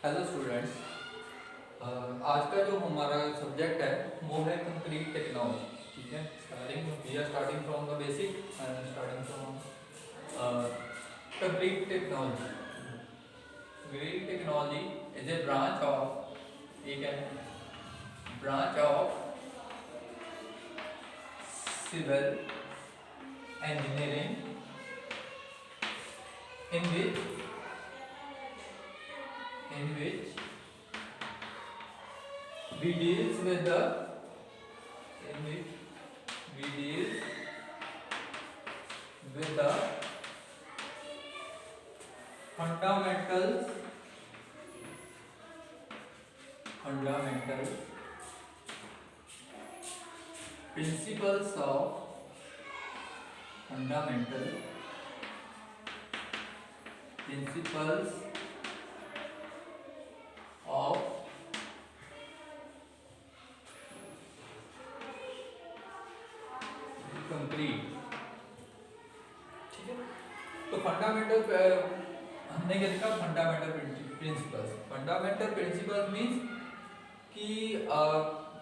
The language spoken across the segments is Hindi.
Hello students. आज का जो हमारा सब्जेक्ट है वो है कंक्रीट टेक्नोलॉजी। ठीक है, we are starting from the basic and starting from concrete technology. Concrete technology is a branch of, ठीक है, branch of civil engineering in which we deals with the in which we deals with the fundamental principles of fundamental principles of concrete. ठीक है, तो फंडामेंटल हमने क्या लिखा? Fundamental principles. Fundamental principles means कि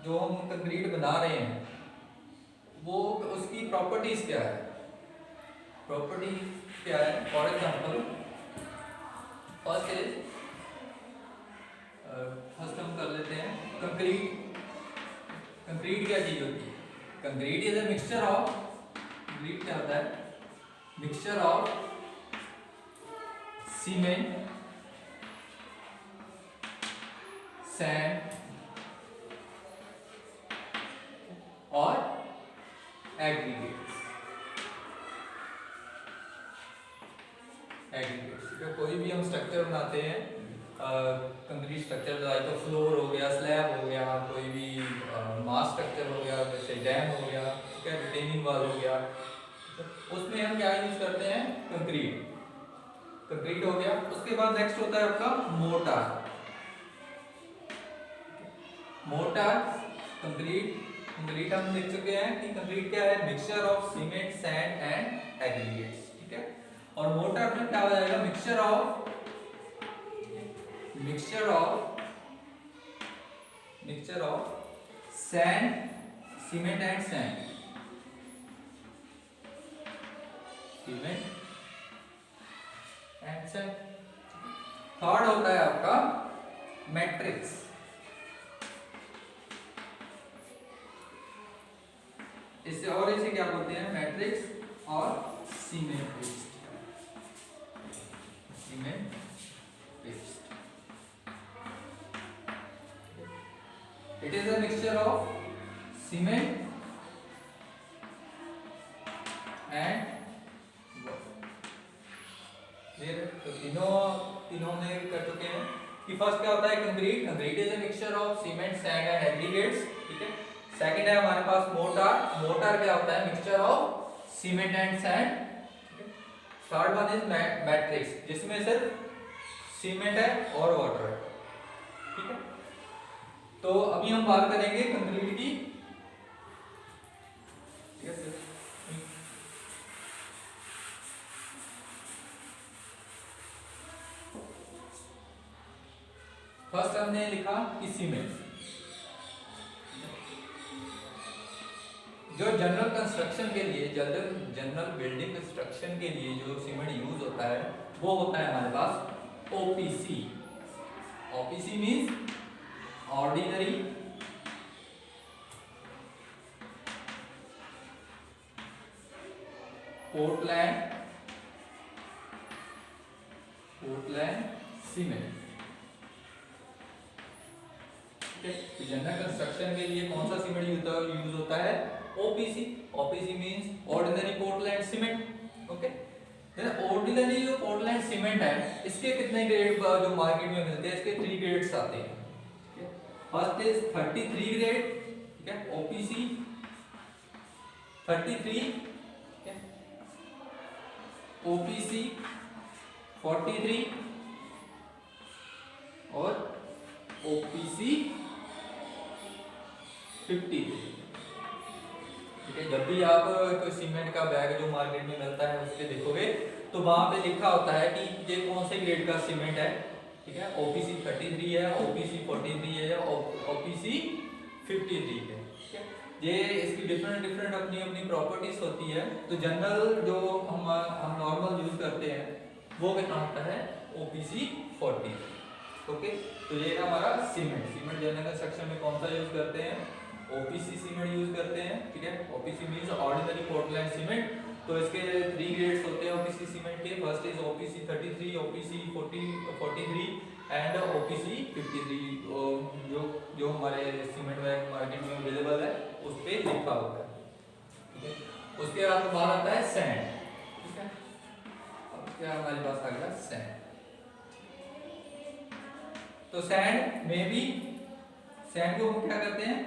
जो हम कंक्रीट बना रहे हैं वो उसकी प्रॉपर्टीज क्या है। प्रॉपर्टी क्या है? फॉर एग्जांपल फर्स्ट हम कर लेते हैं कंक्रीट। कंक्रीट क्या चीज होती है? Concrete is a mixture of, concrete क्या होता है? मिक्सचर ऑफ सीमेंट, सैंड और एग्रीगेट्स। कोई भी हम स्ट्रक्चर बनाते हैं, कंक्रीट स्ट्रक्चर लाइक तो फ्लोर हो गया, स्लैब हो गया, कोई भी मास स्ट्रक्चर हो गया, जैसे डैम हो गया, ठीक है, रिटेनिंग वॉल हो गया, उसमें हम क्या यूज करते हैं? कंक्रीट। कंक्रीट हो गया। उसके बाद नेक्स्ट होता है आपका मोर्टार। मोर्टार कंक्रीट हम देख चुके हैं कि कंक्रीट क्या है? Mixture of cement, sand and aggregates. ठीक है, और मोर्टार में क्या हो जाएगा? Mixture of sand, cement and sand, cement and sand. Third होता है आपका मैट्रिक्स। इसे क्या बोलते हैं? मैट्रिक्स और cement paste. Cement paste it is a mixture of cement and तो तीनों में कर चुके हैं कि फर्स्ट क्या होता है? Concrete. Concrete is a mixture of cement, sand and aggregates. ठीक है, सेकंड है हमारे पास मोर्टार। मोर्टार क्या होता है? Mixture of cement and sand. Third one is matrix, जिसमें सिर्फ सीमेंट है और वाटर है। ठीक है, तो अभी हम बात करेंगे कंक्रीट की। ठीक है सर, फर्स्ट हमने लिखा कि सीमेंट। जो जनरल कंस्ट्रक्शन के लिए, जनरल बिल्डिंग कंस्ट्रक्शन के लिए जो सीमेंट यूज होता है वो होता है हमारे पास OPC. OPC means ordinary Portland cement. तो जनरल कंस्ट्रक्शन के लिए कौन सा सीमेंट यूज होता है? OPC. OPC means ordinary Portland cement. Okay, ordinary जो पोर्टलैंड सीमेंट है इसके कितने ग्रेड जो मार्केट में मिलते हैं? इसके 3 ग्रेड्स आते हैं। ठीक है, फर्स्ट इज 33 ग्रेड। ठीक है, ओपीसी 33, ठीक है, ओपीसी 43 और ओपीसी 53। ठीक है, जब भी आप कोई सीमेंट का बैग जो मार्केट में मिलता है उसके देखोगे तो वहां पे लिखा होता है कि ये कौन से ग्रेड का सीमेंट है। ठीक है, OPC 33 है, OPC 43 है, OPC 53 है। ठीक है, ये इसकी डिफरेंट डिफरेंट अपनी अपनी प्रॉपर्टीज होती है। तो जनरल जो हम नॉर्मल यूज करते हैं वो कितना होता है, OPC 40। ओके, तो ये ना हमारा सीमेंट जनरल सेक्शन में कौन सा यूज करते हैं, OPC सीमेंट यूज करते हैं। ठीक है, OPC means ordinary Portland cement. तो इसके 3 ग्रेड्स होते हैं OPC सीमेंट के। First is OPC 33, OPC 43 and OPC 53, जो जो हमारे सीमेंट मार्केट में अवेलेबल है उस पे लिखा होता है। ठीक है, उसके बाद आता है सैंड। ठीक है, अब क्या हमारे पास आ गया सैंड। तो सैंड में भी, सैंड को हम क्या करते हैं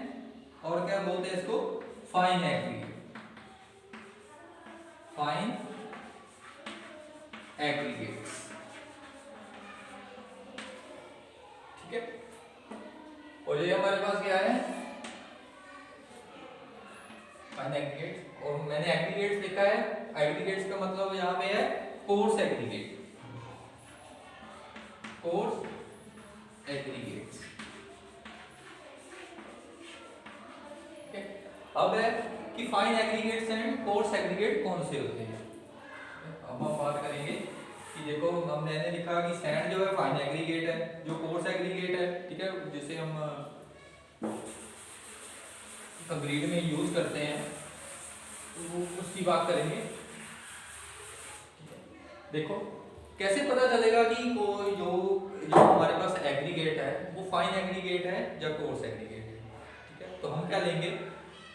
और क्या बोलते हैं इसको, फाइन एग्रीगेट। Fine aggregates. ठीक है, और ये हमारे पास क्या है, फाइन एग्रीगेट्स। और मैंने एग्रीगेट्स लिखा है, एग्रीगेट्स का मतलब यहां पे है कोर्स एग्रीगेट, कोर्स एग्रीगेट्स। अब है कि fine aggregates and coarse aggregate कौन से होते हैं। अब हम बात करेंगे कि देखो मैंने लिखा कि सैंड जो है फाइन एग्रीगेट है, जो कोर्स एग्रीगेट है, ठीक है, जिसे हम कंक्रीट में यूज करते हैं, वो उसकी बात करेंगे। देखो कैसे पता चलेगा कि कोई जो हमारे पास एग्रीगेट है वो फाइन एग्रीगेट है या कोर्स एग्रीगेट है। ठीक है, तो हम क्या लेंगे,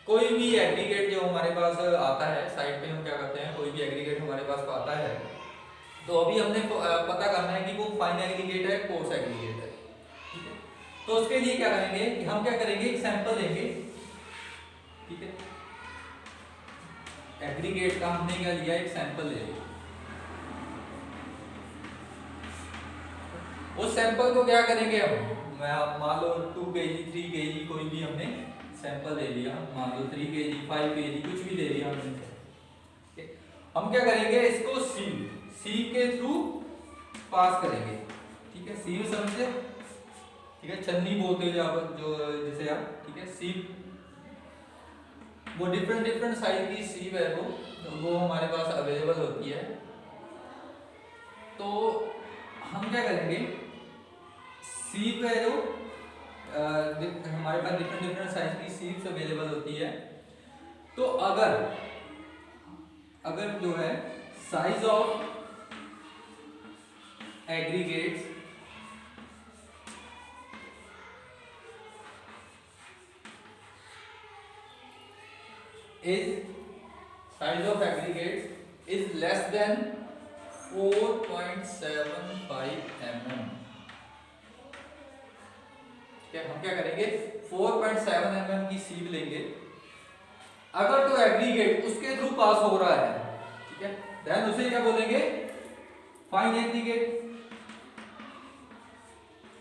कोई भी एग्रीगेट जो हमारे पास आता है साइड पे, हम क्या करते हैं, कोई भी एग्रीगेट हमारे पास आता है तो अभी हमने पता करना है कि वो फाइन एग्रीगेट है, कोर्स एग्रीगेट है। ठीक है, तो उसके लिए क्या करेंगे कि हम क्या करेंगे, एक सैंपल लेंगे। ठीक है, एग्रीगेट का हमने क्या लिया, एक सैंपल ले लिया। उस सैंपल को क्या करेंगे हम, मान लो 2 kg 3 kg कोई भी हमने सैंपल ले लिया, मान लो 3 kg 5 kg कुछ भी ले लिया हमने। हम क्या करेंगे, इसको सीव के थ्रू पास करेंगे। ठीक है, सीव समझे, ठीक है, छन्नी बोलते हैं जो जिसे आप, ठीक है, सीव, वो डिफरेंट साइज की सीव है, वो हमारे पास अवेलेबल होती है। तो हम क्या करेंगे, सीव है जो हमारे पास डिफरेंट साइज की सीव्स अवेलेबल होती है। तो अगर जो है size of aggregates is less than 4.75 mm, हम क्या करेंगे, 4.7 mm की सीव लेंगे। अगर तो एग्रीगेट उसके थ्रू पास हो रहा है, ठीक है, देन उसे क्या बोलेंगे, फाइन एग्रीगेट,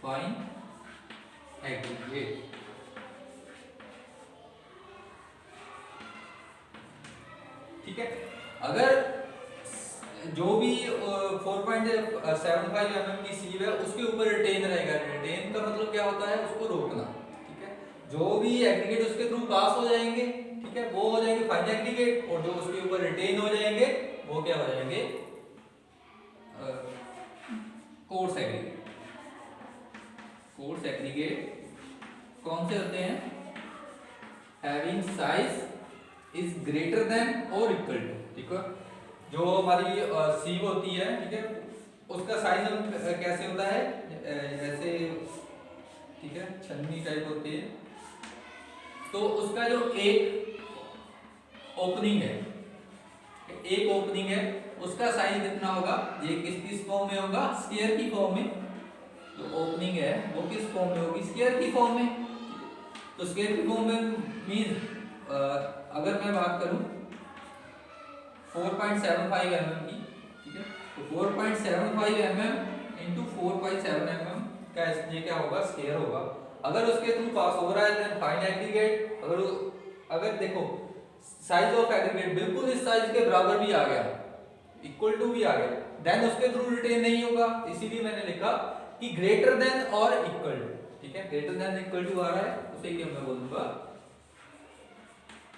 फाइन एग्रीगेट। ठीक है, अगर जो भी 4.75 mm की सीव है उसके ऊपर रिटेन रहेगा। रिटेन का मतलब क्या होता है, उसको रोकना। ठीक है, जो भी एग्रीगेट उसके थ्रू पास हो जाएंगे, ठीक है, वो हो जाएंगे फाइन एग्रीगेट, और जो उसके ऊपर रिटेन हो जाएंगे वो क्या हो जाएंगे, कोर्स एग्रीगेट। कोर्स एग्रीगेट कौन से होते हैं, having size is greater than और इक्वल टू, ठीक है, जो हमारी सीव होती है, ठीक है, उसका साइज हम कैसे होता है, ऐसे, ठीक है, छन्नी टाइप होती है। तो उसका जो एक ओपनिंग है, उसका साइज कितना होगा, ये किस फॉर्म में होगा, स्क्वायर की फॉर्म में। जो ओपनिंग है वो किस फॉर्म में होगी, स्क्वायर की फॉर्म में। तो स्क्वायर की फॉर्म में मीन अगर मैं बात करूं 4.75 mm की, ठीक है, तो 4.75 mm इंटू 4.7 mm का ये क्या होगा, स्क्वायर होगा। अगर उसके थ्रू पास हो रहा है देन फाइन एग्रीगेट। अगर देखो साइज ऑफ एग्रीगेट बिल्कुल इस साइज के बराबर भी आ गया, इक्वल टू भी आ गया, देन उसके थ्रू रिटेन नहीं होगा। इसीलिए मैंने लिखा कि ग्रेटर देन और इक्वल टू, ठीक है, ग्रेटर देन इक्वल टू आ रहा है उसे क्या मैं बोलूंगा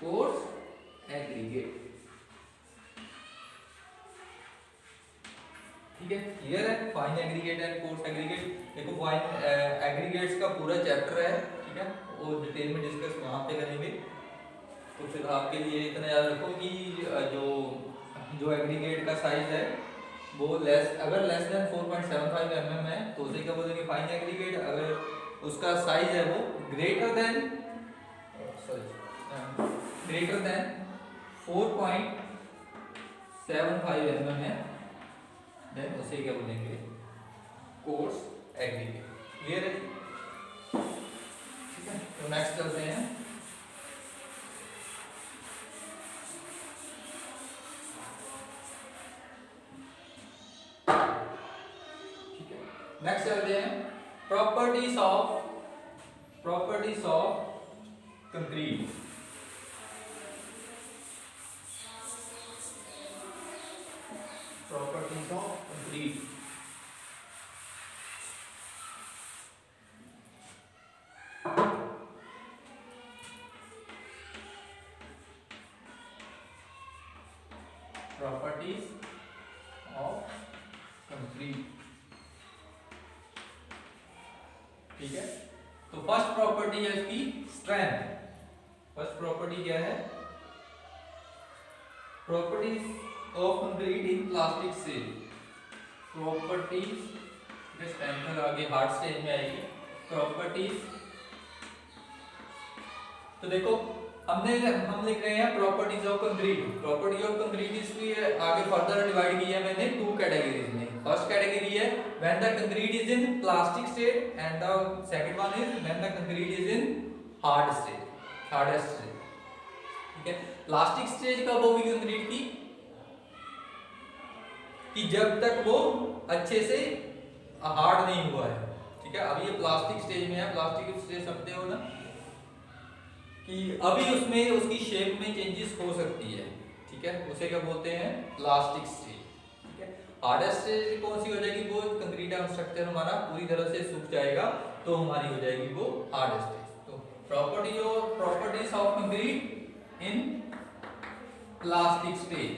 कोर्स एग्रीगेट, ठीक है, क्लियर है। Fine aggregate and coarse aggregate, देखो फाइन एग्रीगेट्स का पूरा चैप्टर है, ठीक है, वो डिटेल में डिस्कस वहां पे करेंगे। तो फिलहाल के लिए इतना याद रखो कि जो एग्रीगेट का साइज है वो अगर लेस देन 4.75 mm है तो उसे क्या बोलेंगे फाइन एग्रीगेट, अगर उसका साइज है वो ग्रेटर देन 4.75 mm है, देन उसे क्या बोलेंगे कोर्स एग्रीगेट, क्लियर है, ठीक है। तो नेक्स्ट चलते हैं, नेक्स्ट चलते हैं properties of concrete. Properties of concrete, properties of concrete, ठीक है। तो फर्स्ट प्रॉपर्टी है इसकी स्ट्रेंथ। फर्स्ट प्रॉपर्टी क्या है, properties of concrete in plastic stage, properties strength आगे हार्ड स्टेज में आएगी, प्रॉपर्टीज। तो देखो हम लिख रहे हैं properties of concrete, property of concrete इसकी आगे फर्दर डिवाइड किया है मैंने टू कैटेगरीज में। फर्स्ट कैटेगरी है when the concrete is in plastic state and the second one is when the concrete is in hard state, hardest state, ठीक है। प्लास्टिक स्टेज कब होगी कंक्रीट की, कि जब तक वो अच्छे से हार्ड नहीं हुआ है, ठीक है। अभी ये प्लास्टिक स्टेज में है, प्लास्टिक स्टेज समझते हो ना कि अभी उसमें उसकी शेप में चेंजेस हो सकती है, ठीक है, उसे क्या बोलते हैं प्लास्टिक स्टेज, ठीक है। हार्डेस्ट स्टेज कौन सी हो जाएगी, वो कंक्रीट का स्ट्रक्चर हमारा पूरी तरह से सूख जाएगा तो हमारी हो जाएगी वो हार्ड स्टेज। तो properties of concrete in plastic stage,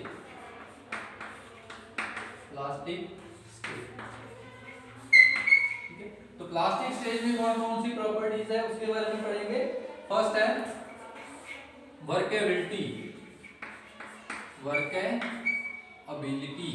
plastic stage, ठीक है। तो प्लास्टिक स्टेज में कौन कौन सी प्रॉपर्टीज है उसके बारे में पढ़ेंगे। फर्स्ट है वर्केबिलिटी, वर्केबिलिटी,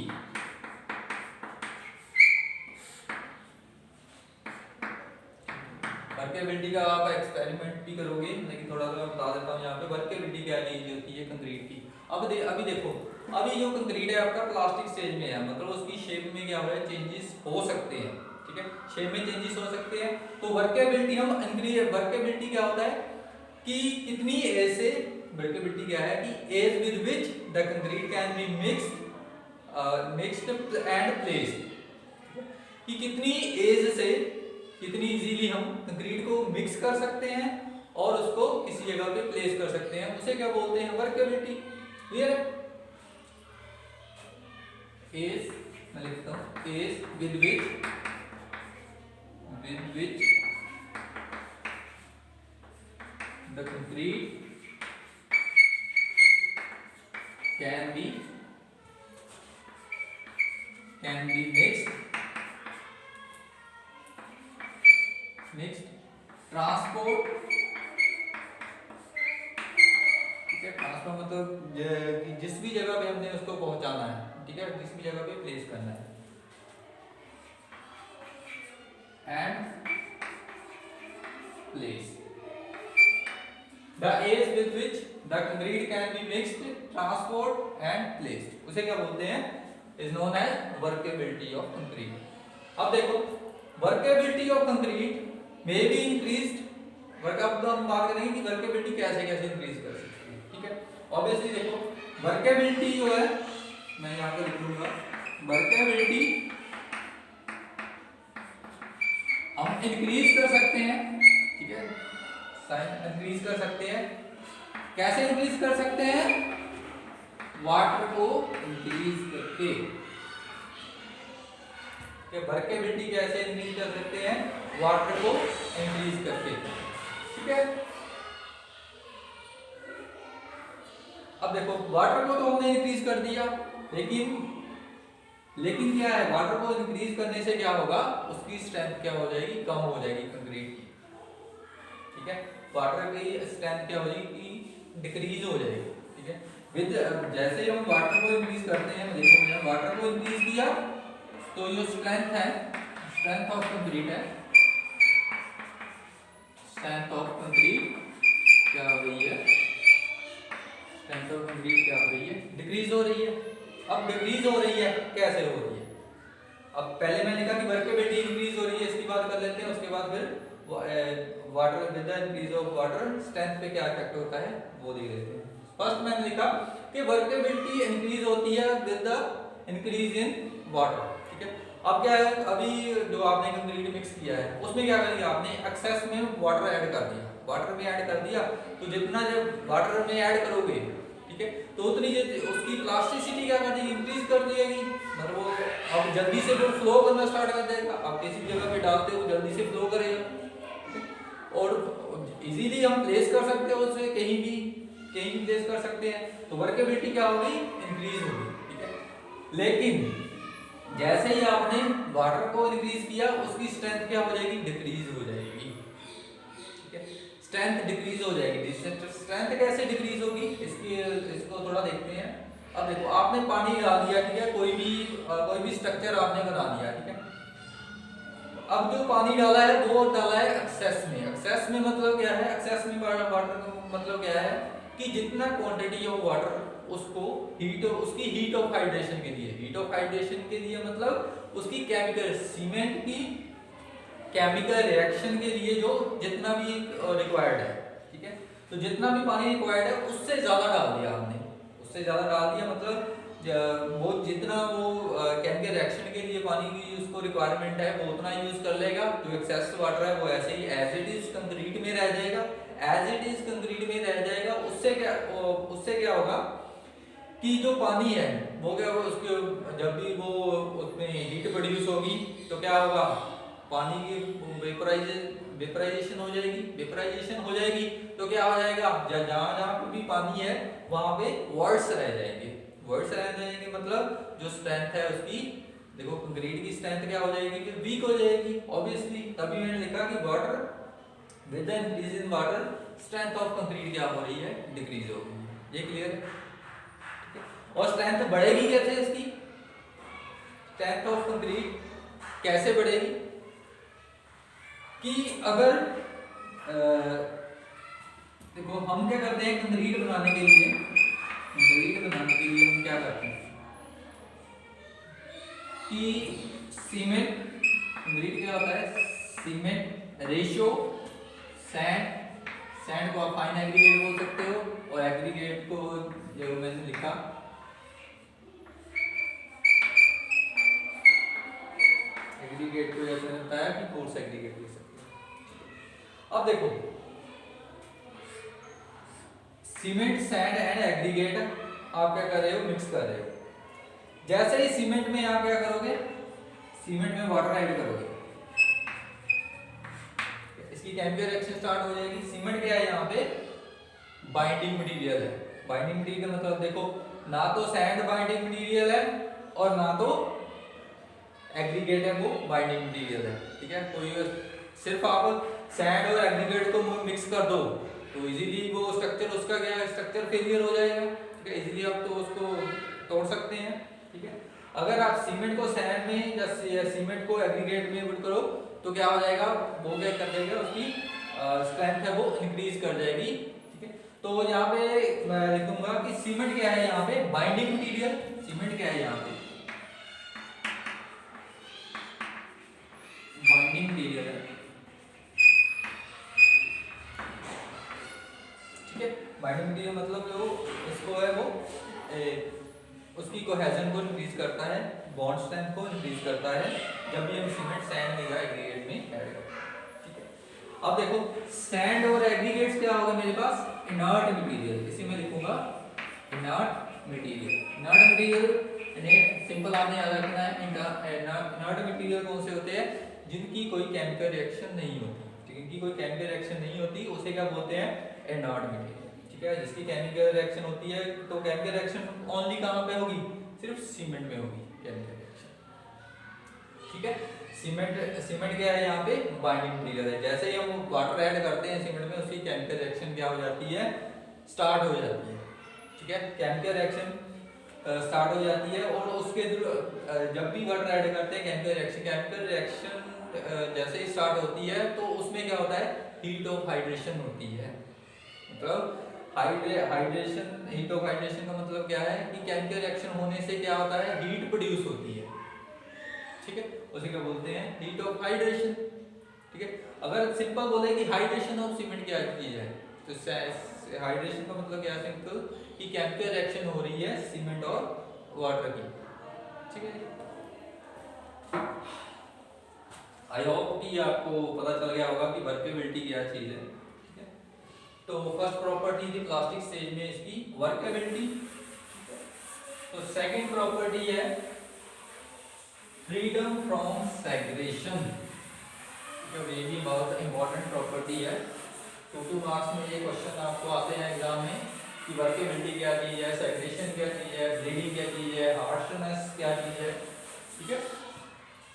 वर्केबिलिटी का आप एक्सपेरिमेंट भी करोगे, लेकिन थोड़ा सा मैं बता देता हूँ यहाँ पे वर्केबिलिटी क्या चीज होती है कंक्रीट की। अभी देखो अभी जो कंक्रीट है आपका प्लास्टिक स्टेज में है, मतलब उसकी शेप में क्या हो रहा है चेंजेस हो सकते हैं, ठीक है, शेप में चेंजेस हो सकते हैं। तो वर्केबिलिटी हम इंक्रीज, वर्केबिलिटी क्या होता है कि कितनी एज से, वर्केबिलिटी क्या है कि ease with which the concrete can be mixed and placed, कि कितनी एज से कितनी इजीली हम कंक्रीट को मिक्स कर सकते हैं और उसको किसी जगह पे प्लेस कर सकते हैं, उसे क्या बोलते हैं वर्केबिलिटी, क्लियर है। एज मैं लिखता हूं ease with which the concrete can be mixed transport, ठीक है, ट्रांसपोर्ट मतलब कि जिस भी जगह पे हमने उसको पहुंचाना है, ठीक है, जिस भी जगह पे प्लेस करना है, and place the ease with which the concrete can be mixed transport and placed, उसे क्या बोलते हैं is known as workability of concrete. अब देखो workability of concrete may be increased, अब हम बात करेंगे कि वर्केबिलिटी कैसे कैसे इंक्रीज कर सकते हैं, ठीक है। ऑब्वियसली देखो वर्केबिलिटी जो है मैं यहाँ पे लिख लूंगा, वर्केबिलिटी हम इंक्रीज कर सकते हैं, ठीक है, साइन इंक्रीज कर सकते हैं, कैसे इंक्रीज कर सकते हैं, वाटर को इंक्रीज करके, कि वर्केबिलिटी कैसे इंक्रीज कर सकते हैं, वाटर को इंक्रीज करके, ठीक है। अब देखो वाटर को तो हमने इंक्रीज कर दिया, लेकिन क्या है, वाटर को इंक्रीज करने से क्या होगा, उसकी स्ट्रेंथ क्या हो जाएगी, कम हो जाएगी कंक्रीट की, ठीक है। वाटर की स्ट्रेंथ क्या हो जाएगी, डिक्रीज हो जाएगी, ठीक है। विद जैसे ही हम वाटर को इंक्रीज करते हैं, देखो मैंने वाटर को इंक्रीज किया तो जो स्ट्रेंथ है, स्ट्रेंथ ऑफ कंक्रीट है, स्ट्रेंथ ऑफ कंक्रीट क्या हो रही है, स्ट्रेंथ ऑफ कंक्रीट क्या हो रही है, डिक्रीज हो रही है। अब डिक्रीज हो रही है, कैसे हो रही है, अब पहले मैंने कहा कि वर्केबिलिटी इंक्रीज हो रही है, इसकी बात कर लेते हैं, उसके बाद फिर water with the increase of water strength पे क्या इफेक्ट होता है वो देख लेते हैं। फर्स्ट मैंने लिखा कि वर्केबिलिटी इंक्रीज होती है with the increase in water, ठीक है। अब क्या है, अभी जो आपने कंक्रीट मिक्स किया है उसमें क्या कर दिया आपने, एक्सेस में वाटर ऐड कर दिया, वाटर में ऐड कर दिया, तो जितना जब वाटर में ऐड करोगे, ठीक है, तो उतनी उसकी प्लास्टिसिटी क्या कर देगी, इंक्रीज कर देगी, मतलब वो अब जल्दी से वो फ्लो करना स्टार्ट कर देगा, आप किसी जगह पे डालते हो जल्दी से फ्लो करेगा और इजीली हम प्लेस कर सकते हो उसे, कहीं भी प्लेस कर सकते हैं, तो वर्केबिलिटी क्या होगी, इंक्रीज होगी, ठीक है। लेकिन जैसे ही आपने वाटर को इंक्रीज किया, उसकी स्ट्रेंथ क्या हो जाएगी, डिक्रीज हो जाएगी, ठीक है, स्ट्रेंथ डिक्रीज हो जाएगी। स्ट्रेंथ कैसे डिक्रीज होगी, इसको थोड़ा देखते हैं। अब देखो आपने पानी डाल दिया, ठीक है, कोई भी स्ट्रक्चर आपने बना दिया, ठीक है। अब जो पानी डाला है वो डाला है एक्सेस में, एक्सेस में मतलब क्या है, एक्सेस में वाटर का मतलब क्या है कि जितना क्वांटिटी ऑफ वाटर उसको उसकी हीट ऑफ हाइड्रेशन के लिए, हीट ऑफ हाइड्रेशन के लिए मतलब उसकी केमिकल सीमेंट की केमिकल रिएक्शन के लिए जो जितना भी रिक्वायर्ड है, ठीक है, तो जितना भी पानी रिक्वायर्ड है उससे ज्यादा डाल दिया हमने, उससे ज्यादा डाल दिया, मतलब वो जितना वो केमिकल रिएक्शन के लिए पानी की उसको रिक्वायरमेंट है वो उतना यूज कर लेगा, जो एक्सेस वाटर है वो ऐसे ही एज इट इज कंक्रीट में रह जाएगा, एज इट इज कंक्रीट में रह जाएगा। उससे क्या होगा कि जो पानी है वो क्या होगा, उसके जब भी वो उसमें हीट प्रोड्यूस होगी तो क्या होगा, पानी की वेपराइजेशन हो जाएगी, वेपराइजेशन हो जाएगी तो क्या हो जाएगा, जहाँ जहाँ पे भी पानी है वहां पे वर्ड्स रह जाएंगे, वर्ड्स रह जाएंगे, मतलब जो स्ट्रेंथ है उसकी, देखो कंक्रीट की स्ट्रेंथ क्या हो जाएगी, कि वीक हो जाएगी ऑब्वियसली। तभी मैंने लिखा कि water with the increase in water strength of concrete क्या हो रही है, डिक्रीज हो रही है, ये क्लियर है। और स्ट्रेंथ बढ़ेगी कैसे, इसकी स्ट्रेंथ ऑफ कंक्रीट कैसे बढ़ेगी, कि अगर देखो हम क्या करते हैं, कंक्रीट बनाने के लिए हम क्या करते हैं कि सीमेंट, कंक्रीट क्या होता है, सीमेंट रेशियो सैंड को आप फाइन एग्रीगेट बोल सकते हो, और एग्रीगेट को जो मैंने लिखा एग्रीगेट को ऐसा होता है कि कोर्स एग्रीगेट लिख सकते हो। अब देखो सीमेंट सैंड एंड एग्रीगेट आप क्या कर रहे हो, मिक्स कर रहे हो। जैसे ही सीमेंट में आप क्या करोगे, सीमेंट में वाटर ऐड करोगे, इसकी केमिकल रिएक्शन स्टार्ट हो जाएगी। सीमेंट क्या है, यहाँ पे बाइंडिंग मटेरियल है। बाइंडिंग मटेरियल मतलब देखो, ना तो सैंड बाइंडिंग मटेरियल है और ना तो एग्रीगेट है वो बाइंडिंग मटेरियल है, ठीक है। कोई सिर्फ आप सैंड और एग्रीगेट को मिक्स कर दो तो इजीली वो स्ट्रक्चर उसका क्या है, स्ट्रक्चर फेलियर हो जाएगा, ठीक है, इजीली आप तो उसको तोड़ सकते हैं, ठीक है। अगर आप सीमेंट को सैंड में या सीमेंट को एग्रीगेट में पुट करो तो क्या हो जाएगा, वो क्या कर देगा, उसकी स्ट्रेंथ है वो इंक्रीज कर जाएगी, ठीक है। तो यहाँ पे मैं लिखूंगा कि सीमेंट क्या है, यहाँ पे बाइंडिंग मटेरियल, सीमेंट क्या है यहाँ पे बाइंडिंग मटेरियल है, ठीक है। बाइंडिंग मटेरियल मतलब जो इसको है वो उसकी कोहेजन को इंक्रीज करता है, बॉन्ड स्ट्रेंथ को इंक्रीज करता है जब भी हम सीमेंट सैंड में या एग्रीगेट में ऐड करते हैं, ठीक है। अब देखो सैंड और एग्रीगेट्स क्या होगा मेरे पास, इनर्ट मटेरियल, इसी में लिखूंगा inert material. Inert material simple आपने याद रखना है। इनर्ट मटेरियल कौन से होते हैं? जिनकी कोई केमिकल रिएक्शन नहीं होती, जिनकी कोई केमिकल रिएक्शन नहीं होती उसे क्या बोलते हैं? Inert material. ठीक है, जिसकी केमिकल रिएक्शन होती है तो केमिकल रिएक्शन ओनली कहां पे होगी? सिर्फ सीमेंट में होगी केमिकल रिएक्शन। ठीक है, सीमेंट क्या है यहाँ पे? बाइंडिंग मटेरियल है। जैसे ही हम वाटर ऐड करते हैं सीमेंट में, उसकी केमिकल रिएक्शन क्या हो जाती है? स्टार्ट हो जाती है। ठीक है, केमिकल रिएक्शन स्टार्ट हो जाती है और उसके जब भी वाटर ऐड करते हैं केमिकल रिएक्शन जैसे ही स्टार्ट होती है तो उसमें क्या होता है? हीट ऑफ हाइड्रेशन होती है। मतलब हीट ऑफ हाइड्रेशन का मतलब क्या है कि केमिकल रिएक्शन होने से क्या होता है? हीट प्रोड्यूस होती है। ठीक है, उसे क्या बोलते हैं? Heat of hydration. ठीक है, अगर सिंपल बोले कि हाइड्रेशन ऑफ सीमेंट क्या चीज है, तो हाइड्रेशन का मतलब क्या है? सिंपल कि केमिकल रिएक्शन हो रही है सीमेंट और वाटर की। ठीक है, आई होप कि आपको पता चल गया होगा कि वर्केबिलिटी क्या चीज है। ठीक है, तो फर्स्ट प्रॉपर्टी थी प्लास्टिक स्टेज में इसकी वर्केबिलिटी। तो सेकंड प्रॉपर्टी है फ्रीडम फ्रॉम सेग्रेगेशन, जो ये भी बहुत इंपॉर्टेंट प्रॉपर्टी है। 2 मार्क्स में ये क्वेश्चन आपको आते हैं एग्जाम में कि वर्केबिलिटी क्या चीज है, सेग्रेगेशन क्या चीज है, ब्लीडिंग क्या चीज है, हार्शनेस क्या चीज है। ठीक है,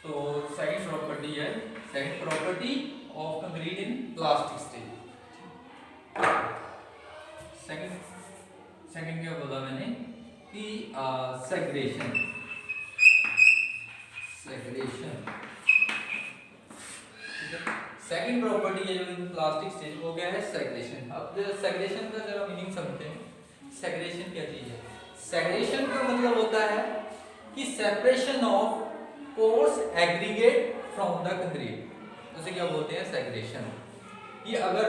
तो सेकंड प्रॉपर्टी है, second property of concrete in plastic stage. Second क्या बोला मैंने कि सेग्रेगेशन। सेकंड प्रॉपर्टी है जो प्लास्टिक स्टेज वो क्या है? सेग्रेगेशन। अब सेग्रेगेशन का जरा मीनिंग समझते हैं। सेग्रेगेशन क्या चीज है? सेग्रेगेशन का मतलब होता है कि separation of coarse aggregate from the concrete. उसे क्या बोलते हैं? सेग्रेगेशन। कि अगर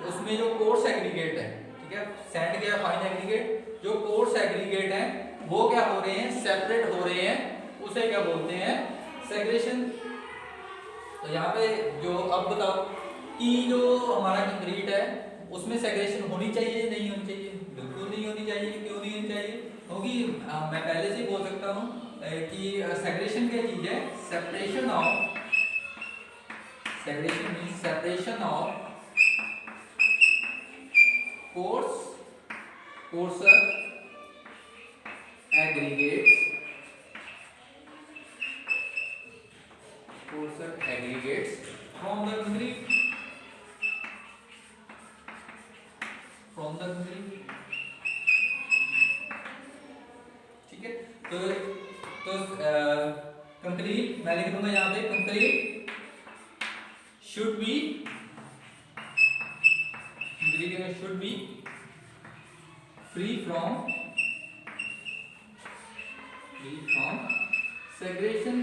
उसमें जो कोर्स एग्रीगेट है, ठीक है, सैंड क्या है? Fine aggregate. जो कोर्स एग्रीगेट है वो क्या हो रहे हैं? सेपरेट हो रहे हैं, उसे क्या बोलते हैं? सेग्रेगेशन। तो यहाँ पे जो अब बताओ कि जो हमारा कंक्रीट है उसमें सेग्रेगेशन होनी चाहिए या नहीं होनी चाहिए? बिल्कुल नहीं होनी चाहिए। क्यों नहीं होनी चाहिए? क्योंकि मैं पहले से ही बोल सकता हूँ कि सेग्रेगेशन क्या चीज है? Separation of, segregation means separation of coarser aggregates from the concrete, ठीक है। तो कंक्रीट मैं लिख दूंगा यहाँ पे, concrete should be free from segregation।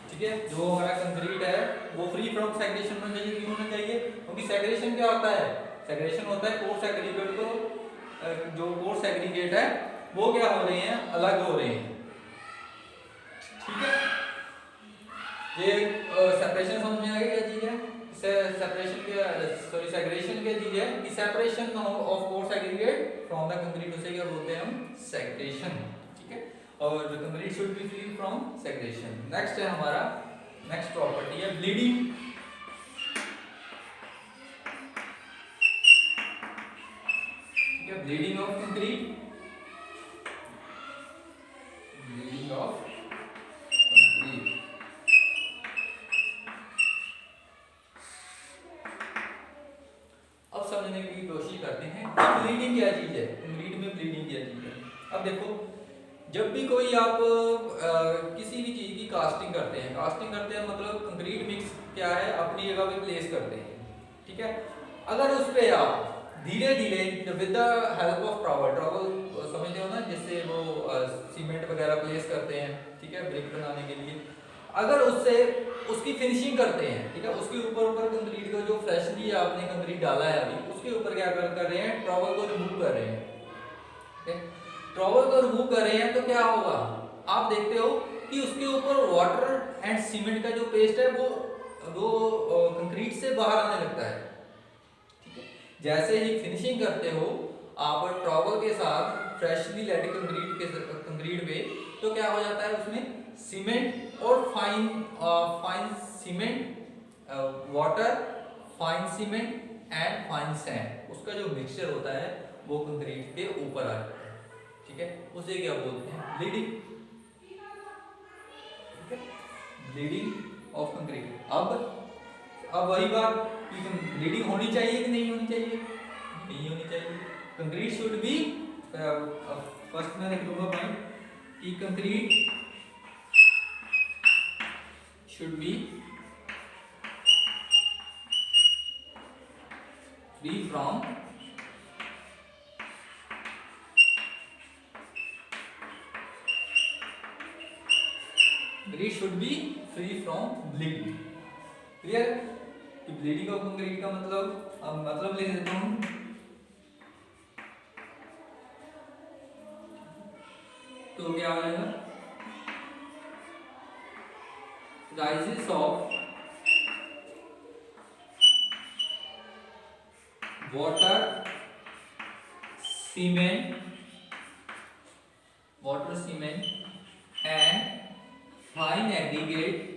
ठीक है, जो हमारा कंक्रीट है वो फ्री फ्रॉम सेग्रेगेशन होना चाहिए। क्यों होना चाहिए? क्योंकि सेग्रेगेशन क्या होता है? सेग्रेगेशन होता है कोर्स एग्रीगेट को, जो कोर्स एग्रीगेट है वो क्या हो रहे हैं? अलग हो रहे हैं। ठीक है, ये सेपरेशन समझ में आ गया क्या चीज है? सेग्रेगेशन क्या चीज है? कि separation of coarse aggregate from the concrete, उसे क्या बोलते हैं हम? सेग्रेगेशन। ठीक है, और concrete should be free from segregation. Next है हमारा, नेक्स्ट प्रॉपर्टी है ब्लीडिंग। ठीक है, bleeding of concrete, bleeding of concrete. अब समझने की कोशिश करते हैं ब्लीडिंग क्या चीज है, कंक्रीट में ब्लीडिंग क्या चीज है। अब देखो, जब भी कोई आप किसी भी चीज की कास्टिंग करते हैं मतलब कंक्रीट मिक्स क्या है? अपनी जगह पे प्लेस करते हैं। ठीक है, अगर उस पे आप धीरे धीरे with the help of trowel समझते हो ना, जिससे वो सीमेंट वगैरह प्लेस करते हैं, ठीक है, ब्रिक बनाने के लिए, अगर उससे उसकी फिनिशिंग करते हैं, ठीक है, उसके ऊपर कंक्रीट को जो फ्रेशली आपने कंक्रीट डाला है अभी, उसके ऊपर क्या कर रहे हैं? ट्रॉवल को रिमूव कर रहे हैं। ठीक है, ट्रॉवल को रिमूव कर रहे हैं तो क्या होगा? आप देखते हो कि उसके ऊपर वाटर एंड सीमेंट का जो पेस्ट है वो कंक्रीट से बाहर आने लगता है। ठीक है, जैसे ही फिनिशिंग करते हो आप ट्रॉवल के साथ फ्रेशली लेड कंक्रीट पे, तो क्या हो जाता है उसमें सीमेंट और fine cement, water, fine cement and fine sand, उसका जो मिक्सचर होता है वो कंक्रीट के ऊपर आ जाता है, ठीक है, उसे क्या बोलते हैं, ब्लीडिंग, ठीक है, ब्लीडिंग ऑफ कंक्रीट। अब वही बात कि ब्लीडिंग होनी चाहिए कि नहीं होनी चाहिए, नहीं होनी चाहिए। कंक्रीट शुड बी, फर्स्ट मैं लिख लूंगा पॉइंट कि concrete should be free from concrete should be free from bleeding. Clear? कि ब्लीडिंग ऑफ कंक्रीट का मतलब लिख देता हूं, तो क्या हो जाएगा, rises of water cement and fine aggregate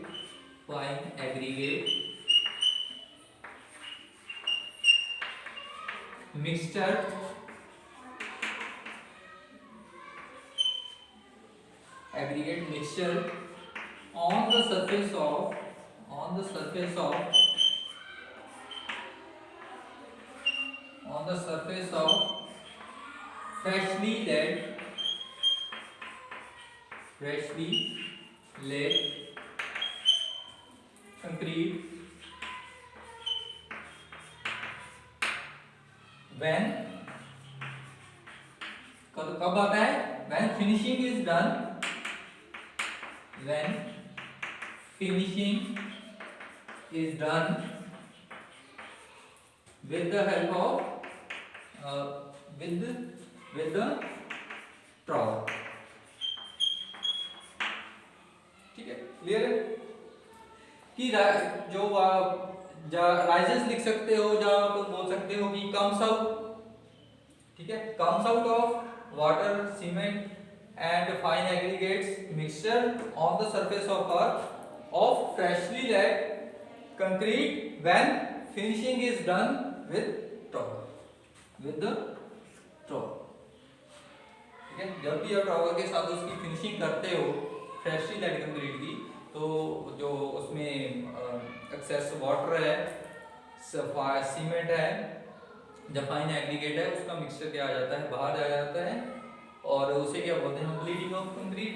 mixture aggregate mixture on the surface of freshly laid concrete when, कब आता है, when finishing is done with the help of with the trowel, ठीक है, क्लियर है कि जो राइजेस लिख सकते हो, या आप बोल सकते हो कि कम्स आउट, ठीक है, comes out of water cement and fine aggregates mixture on the surface of freshly laid concrete when finishing is done with the trowel, ठीक है, जब भी आप ट्रॉवल के साथ उसकी फिनिशिंग करते हो फ्रेशली लेड कंक्रीट की, तो जो उसमें एक्सेस वाटर है, सीमेंट है, जब फाइन एग्रीगेट है, उसका मिक्सचर क्या आ जाता है, बाहर आ जाता है, और उसे क्या बोलते हैं, ब्लीडिंग ऑफ कंक्रीट।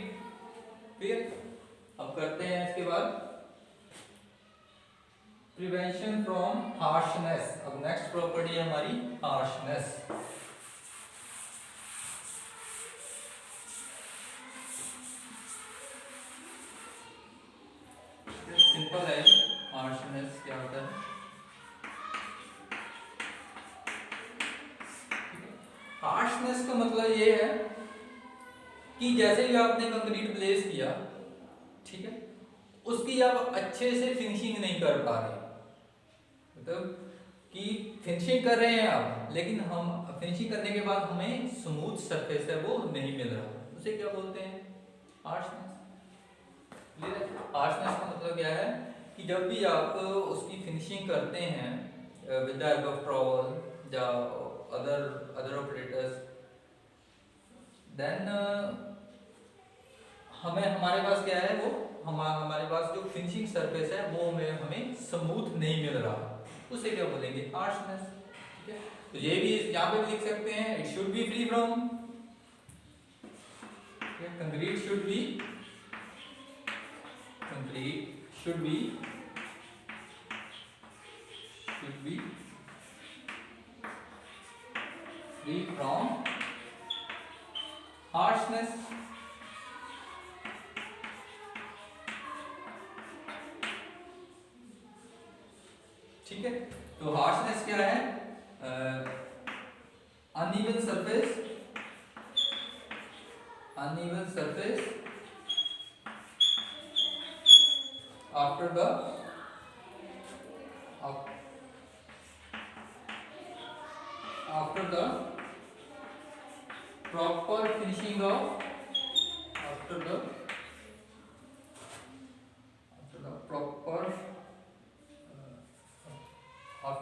क्लियर? अब करते हैं इसके बाद प्रिवेंशन फ्रॉम हार्शनेस। अब नेक्स्ट प्रॉपर्टी है हमारी हार्शनेस। सिंपल है, हार्शनेस क्या होता है, हार्शनेस का मतलब ये है कि जैसे ही आपने कंक्रीट प्लेस किया, ठीक है, उसकी आप अच्छे से फिनिशिंग नहीं कर पा रहे, मतलब कि फिनिशिंग कर रहे हैं आप, लेकिन हम फिनिशिंग करने के बाद हमें स्मूथ सरफेस है वो नहीं मिल रहा, उसे क्या बोलते हैं, हार्शनेस। हार्शनेस का मतलब क्या है कि जब भी आप उसकी फिनिशिंग करते हैं with the help of trowel या अदर ऑपरेटर्स, देन हमारे पास क्या है, वो हमारे पास जो फिनिशिंग सरफेस है वो हमें स्मूथ नहीं मिल रहा, उसे क्या बोलेंगे, हार्शनेस। ठीक है, तो ये भी यहाँ पे भी लिख सकते हैं, it should be free from, concrete should be free from harshness। ठीक है, तो हार्शनेस क्या है, uneven surface after the finishing of after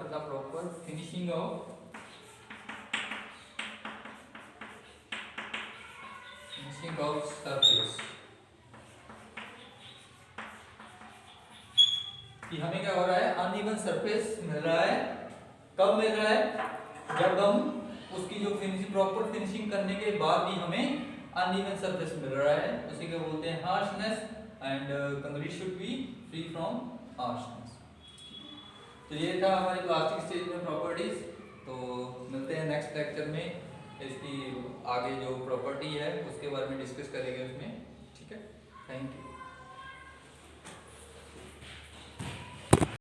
the proper finishing of surface, कि हमें क्या हो रहा है, अनइवन सरफेस मिल रहा है। कब मिल रहा है, जब हम उसकी जो फिनिशिंग प्रॉपर फिनिशिंग करने के बाद भी हमें अनइवन सरफेस मिल रहा है, उसी को बोलते हैं harshness. And concrete should be free from harshness. तो ये था हमारे प्लास्टिक स्टेज में प्रॉपर्टीज। तो मिलते हैं नेक्स्ट लेक्चर में, इसकी आगे जो प्रॉपर्टी है उसके बारे में डिस्कस करेंगे उसमें। ठीक है, थैंक यू।